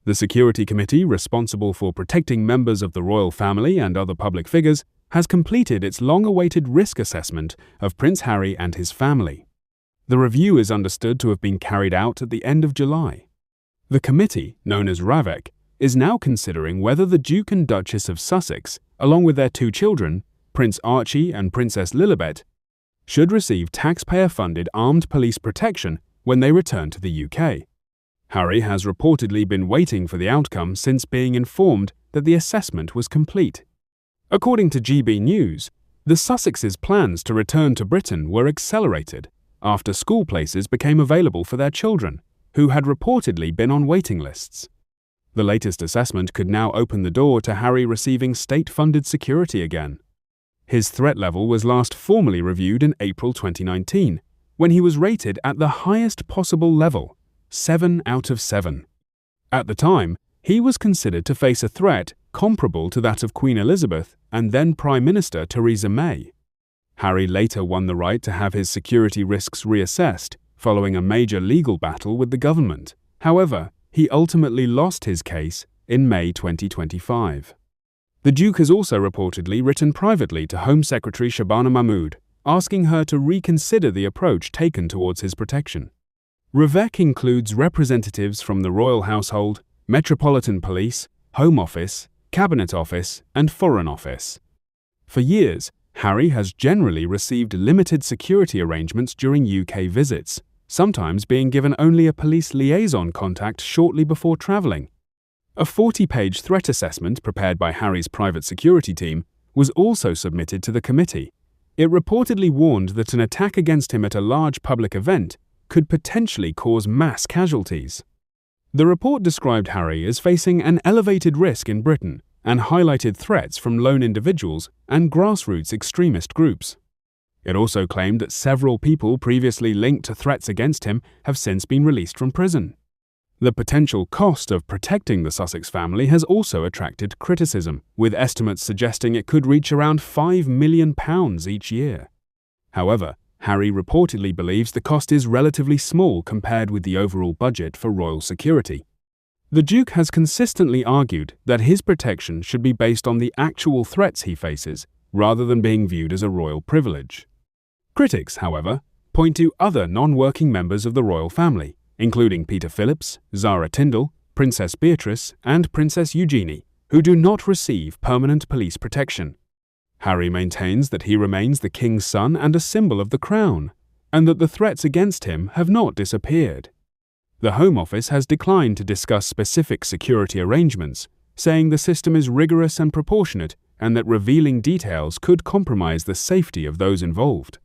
The Security Committee, responsible for protecting members of the royal family and other public figures, has completed its long-awaited risk assessment of Prince Harry and his family. The review is understood to have been carried out at the end of July. The committee, known as Ravec, is now considering whether the Duke and Duchess of Sussex, along with their 2 children, Prince Archie and Princess Lilibet, should receive taxpayer-funded armed police protection when they return to the UK. Harry has reportedly been waiting for the outcome since being informed that the assessment was complete. According to GB News, the Sussexes' plans to return to Britain were accelerated after school places became available for their children, who had reportedly been on waiting lists. The latest assessment could now open the door to Harry receiving state-funded security again. His threat level was last formally reviewed in April 2019, when he was rated at the highest possible level, 7 out of 7. At the time, he was considered to face a threat comparable to that of Queen Elizabeth and then Prime Minister Theresa May. Harry later won the right to have his security risks reassessed, following a major legal battle with the government. However, he ultimately lost his case in May 2025. The Duke has also reportedly written privately to Home Secretary Shabana Mahmood, asking her to reconsider the approach taken towards his protection. Ravec includes representatives from the Royal Household, Metropolitan Police, Home Office, Cabinet Office, and Foreign Office. For years, Harry has generally received limited security arrangements during UK visits, sometimes being given only a police liaison contact shortly before travelling. A 40-page threat assessment prepared by Harry's private security team was also submitted to the committee. It reportedly warned that an attack against him at a large public event could potentially cause mass casualties. The report described Harry as facing an elevated risk in Britain and highlighted threats from lone individuals and grassroots extremist groups. It also claimed that several people previously linked to threats against him have since been released from prison. The potential cost of protecting the Sussex family has also attracted criticism, with estimates suggesting it could reach around £5 million each year. However, Harry reportedly believes the cost is relatively small compared with the overall budget for royal security. The Duke has consistently argued that his protection should be based on the actual threats he faces, rather than being viewed as a royal privilege. Critics, however, point to other non-working members of the royal family, including Peter Phillips, Zara Tindall, Princess Beatrice, and Princess Eugenie, who do not receive permanent police protection. Harry maintains that he remains the king's son and a symbol of the crown, and that the threats against him have not disappeared. The Home Office has declined to discuss specific security arrangements, saying the system is rigorous and proportionate and that revealing details could compromise the safety of those involved.